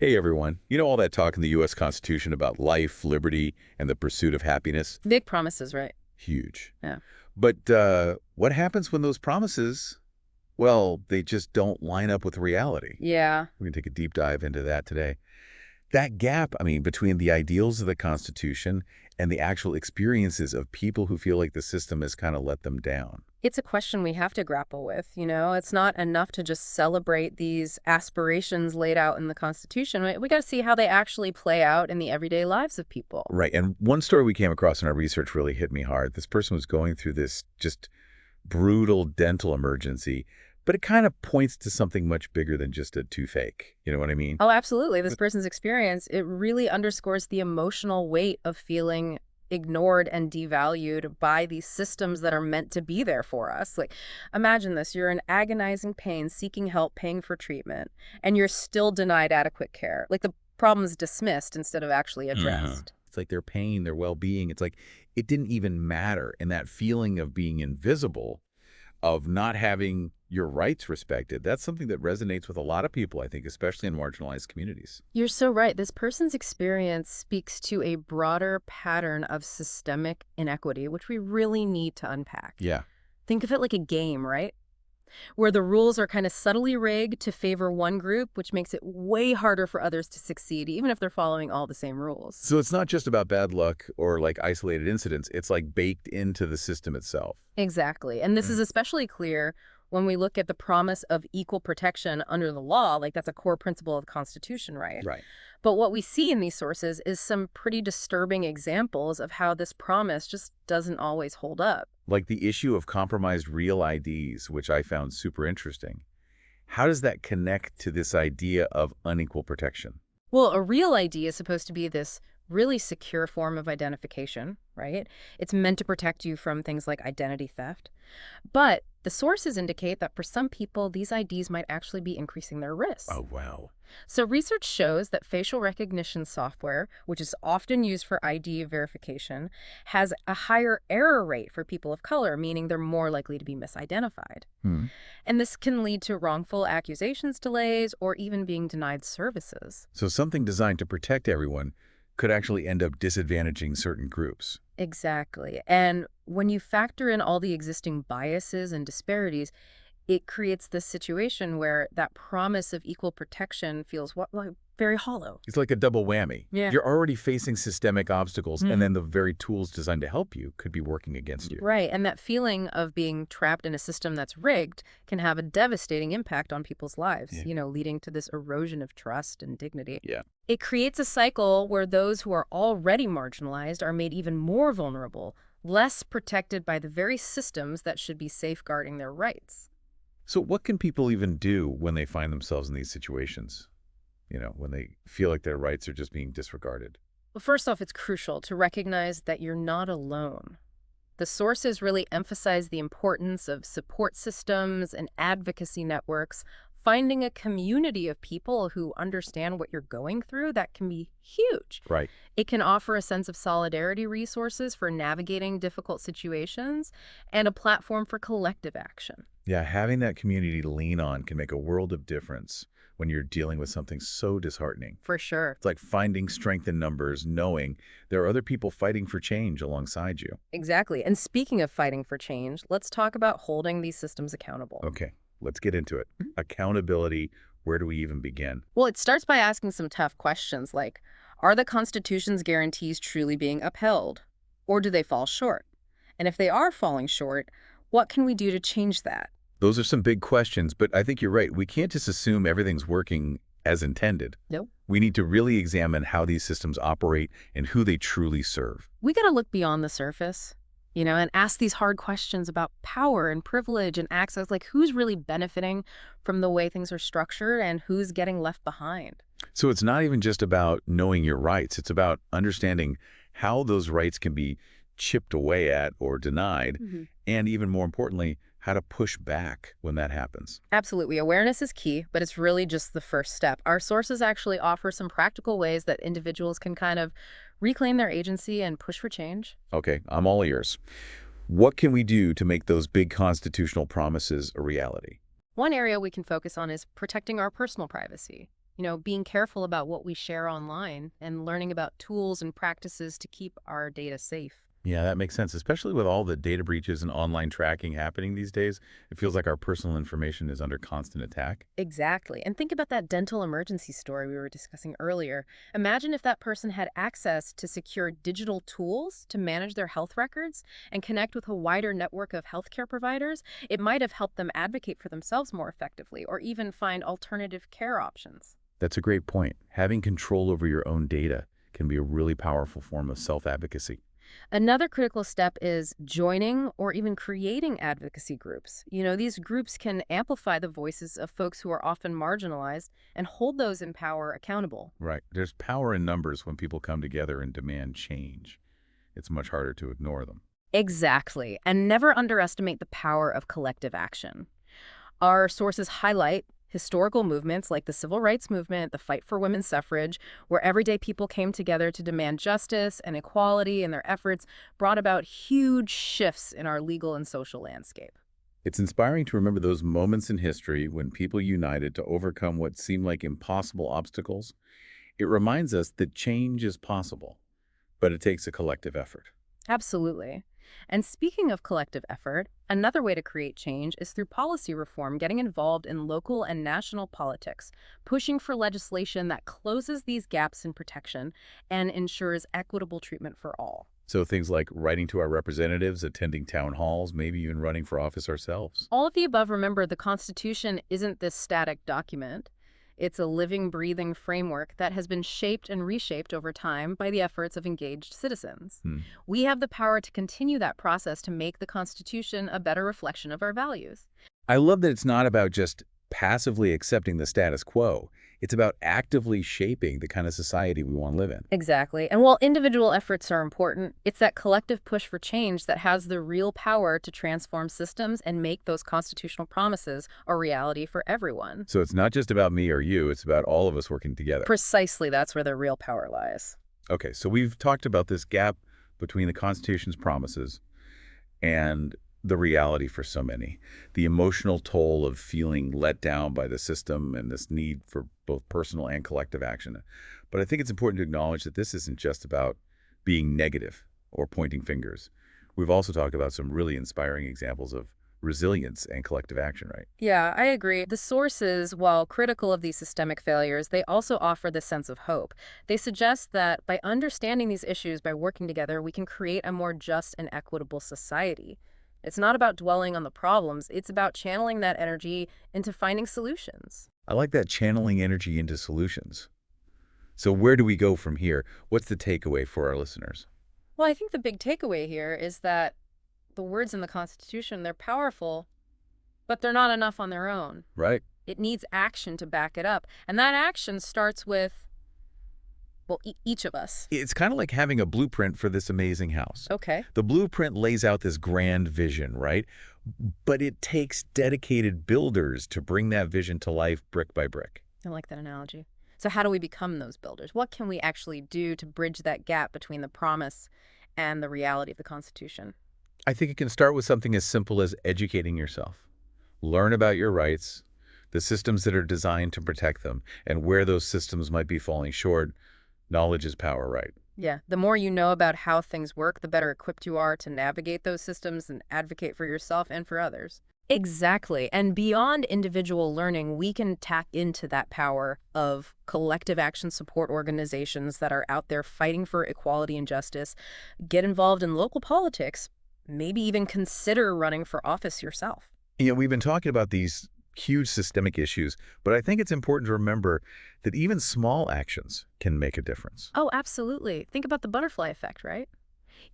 Hey everyone, you know all that talk in the U.S. Constitution about life, liberty, and the pursuit of happiness? Big promises, right? Huge. Yeah. But what happens when those promises, well, they just don't line up with reality? Yeah. We're going to take a deep dive into that today. That gap, between the ideals of the Constitution and the actual experiences of people who feel like the system has kind of let them down. It's a question we have to grapple with, you know? It's not enough to just celebrate these aspirations laid out in the Constitution. We got to see how they actually play out in the everyday lives of people. Right. And one story we came across in our research really hit me hard. This person was going through this just brutal dental emergency, but it kind of points to something much bigger than just a toothache. You know what I mean? Oh, absolutely. This person's experience, it really underscores the emotional weight of feeling ignored and devalued by these systems that are meant to be there for us. Like, imagine this. You're in agonizing pain, seeking help, paying for treatment, and you're still denied adequate care. Like, the problem's dismissed instead of actually addressed. It's like their pain, their well-being. It's like it didn't even matter. And that feeling of being invisible, of not having your rights respected, that's something that resonates with a lot of people, I think, especially in marginalized communities. You're so right. This person's experience speaks to a broader pattern of systemic inequity, which we really need to unpack. Yeah. Think of it like a game, right? Where the rules are kind of subtly rigged to favor one group, which makes it way harder for others to succeed, even if they're following all the same rules. So it's not just about bad luck or like isolated incidents. It's like baked into the system itself. Exactly. And this is especially clear when we look at the promise of equal protection under the law, like that's a core principle of the Constitution, right? Right. But what we see in these sources is some pretty disturbing examples of how this promise just doesn't always hold up. Like the issue of compromised real IDs, which I found super interesting. How does that connect to this idea of unequal protection? Well, a real ID is supposed to be this really secure form of identification, right? It's meant to protect you from things like identity theft. But the sources indicate that for some people, these IDs might actually be increasing their risk. Oh, wow. So research shows that facial recognition software, which is often used for ID verification, has a higher error rate for people of color, meaning they're more likely to be misidentified. Hmm. And this can lead to wrongful accusations delays or even being denied services. So something designed to protect everyone could actually end up disadvantaging certain groups. Exactly. And when you factor in all the existing biases and disparities, it creates this situation where that promise of equal protection feels like very hollow. It's like a double whammy. Yeah. You're already facing systemic obstacles, and then the very tools designed to help you could be working against you. Right. And that feeling of being trapped in a system that's rigged can have a devastating impact on people's lives, Yeah. leading to this erosion of trust and dignity. Yeah. It creates a cycle where those who are already marginalized are made even more vulnerable, less protected by the very systems that should be safeguarding their rights. So what can people even do when they find themselves in these situations? When they feel like their rights are just being disregarded. Well, first off, it's crucial to recognize that you're not alone. The sources really emphasize the importance of support systems and advocacy networks. Finding a community of people who understand what you're going through, that can be huge. Right. It can offer a sense of solidarity resources for navigating difficult situations and a platform for collective action. Yeah, having that community to lean on can make a world of difference when you're dealing with something so disheartening. For sure. It's like finding strength in numbers, knowing there are other people fighting for change alongside you. Exactly. And speaking of fighting for change, let's talk about holding these systems accountable. Okay, let's get into it. Accountability, where do we even begin? Well, it starts by asking some tough questions like, are the Constitution's guarantees truly being upheld? Or do they fall short? And if they are falling short, what can we do to change that? Those are some big questions, but I think you're right. We can't just assume everything's working as intended. Nope. We need to really examine how these systems operate and who they truly serve. We got to look beyond the surface, and ask these hard questions about power and privilege and access, like who's really benefiting from the way things are structured and who's getting left behind. So it's not even just about knowing your rights. It's about understanding how those rights can be chipped away at or denied, and even more importantly, how to push back when that happens. Absolutely. Awareness is key, but it's really just the first step. Our sources actually offer some practical ways that individuals can kind of reclaim their agency and push for change. Okay, I'm all ears. What can we do to make those big constitutional promises a reality? One area we can focus on is protecting our personal privacy. Being careful about what we share online and learning about tools and practices to keep our data safe. Yeah, that makes sense, especially with all the data breaches and online tracking happening these days. It feels like our personal information is under constant attack. Exactly. And think about that dental emergency story we were discussing earlier. Imagine if that person had access to secure digital tools to manage their health records and connect with a wider network of healthcare providers. It might have helped them advocate for themselves more effectively or even find alternative care options. That's a great point. Having control over your own data can be a really powerful form of self-advocacy. Another critical step is joining or even creating advocacy groups. These groups can amplify the voices of folks who are often marginalized and hold those in power accountable. Right. There's power in numbers when people come together and demand change. It's much harder to ignore them. Exactly. And never underestimate the power of collective action. Our sources highlight historical movements like the civil rights movement, the fight for women's suffrage, where everyday people came together to demand justice and equality, and their efforts brought about huge shifts in our legal and social landscape. It's inspiring to remember those moments in history when people united to overcome what seemed like impossible obstacles. It reminds us that change is possible, but it takes a collective effort. Absolutely. And speaking of collective effort, another way to create change is through policy reform, getting involved in local and national politics, pushing for legislation that closes these gaps in protection and ensures equitable treatment for all. So things like writing to our representatives, attending town halls, maybe even running for office ourselves. All of the above, remember, the Constitution isn't this static document. It's a living, breathing framework that has been shaped and reshaped over time by the efforts of engaged citizens. Hmm. We have the power to continue that process to make the Constitution a better reflection of our values. I love that it's not about just passively accepting the status quo. It's about actively shaping the kind of society we want to live in. Exactly. And while individual efforts are important, it's that collective push for change that has the real power to transform systems and make those constitutional promises a reality for everyone. So it's not just about me or you, it's about all of us working together. Precisely, that's where the real power lies. Okay, so we've talked about this gap between the Constitution's promises and the reality for so many, the emotional toll of feeling let down by the system and this need for both personal and collective action. But I think it's important to acknowledge that this isn't just about being negative or pointing fingers. We've also talked about some really inspiring examples of resilience and collective action, right? Yeah, I agree. The sources, while critical of these systemic failures, they also offer the sense of hope. They suggest that by understanding these issues, by working together, we can create a more just and equitable society. It's not about dwelling on the problems, it's about channeling that energy into finding solutions. I like that channeling energy into solutions. So where do we go from here? What's the takeaway for our listeners? Well, I think the big takeaway here is that the words in the Constitution, they're powerful, but they're not enough on their own. Right? It needs action to back it up. And that action starts with, well, each of us. It's kind of like having a blueprint for this amazing house. Okay. The blueprint lays out this grand vision, right? But it takes dedicated builders to bring that vision to life brick by brick. I like that analogy. So how do we become those builders? What can we actually do to bridge that gap between the promise and the reality of the Constitution? I think it can start with something as simple as educating yourself. Learn about your rights, the systems that are designed to protect them, and where those systems might be falling short. Knowledge is power, right? Yeah, the more you know about how things work, the better equipped you are to navigate those systems and advocate for yourself and for others. Exactly. And beyond individual learning, we can tap into that power of collective action support organizations that are out there fighting for equality and justice. Get involved in local politics, maybe even consider running for office yourself. We've been talking about these huge systemic issues, but I think it's important to remember that even small actions can make a difference. Oh, absolutely. Think about the butterfly effect, right?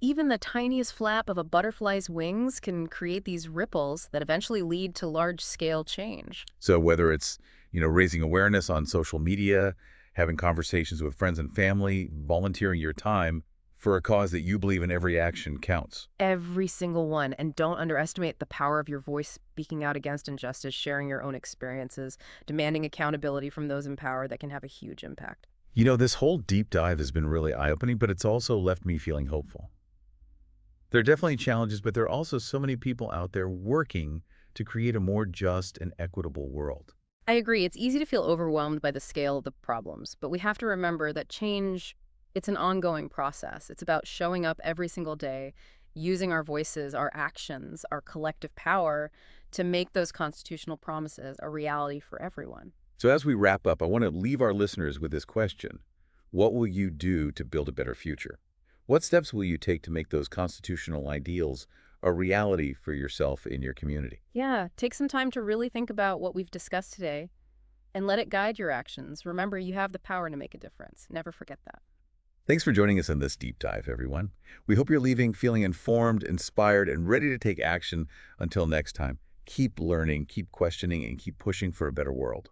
Even the tiniest flap of a butterfly's wings can create these ripples that eventually lead to large-scale change. So whether it's, raising awareness on social media, having conversations with friends and family, volunteering your time for a cause that you believe in, every action counts. Every single one. And don't underestimate the power of your voice speaking out against injustice, sharing your own experiences, demanding accountability from those in power that can have a huge impact. This whole deep dive has been really eye-opening, but it's also left me feeling hopeful. There are definitely challenges, but there are also so many people out there working to create a more just and equitable world. I agree. It's easy to feel overwhelmed by the scale of the problems, but we have to remember that change, it's an ongoing process. It's about showing up every single day, using our voices, our actions, our collective power to make those constitutional promises a reality for everyone. So as we wrap up, I want to leave our listeners with this question. What will you do to build a better future? What steps will you take to make those constitutional ideals a reality for yourself and your community? Yeah, take some time to really think about what we've discussed today and let it guide your actions. Remember, you have the power to make a difference. Never forget that. Thanks for joining us on this deep dive, everyone. We hope you're leaving feeling informed, inspired, and ready to take action. Until next time, keep learning, keep questioning, and keep pushing for a better world.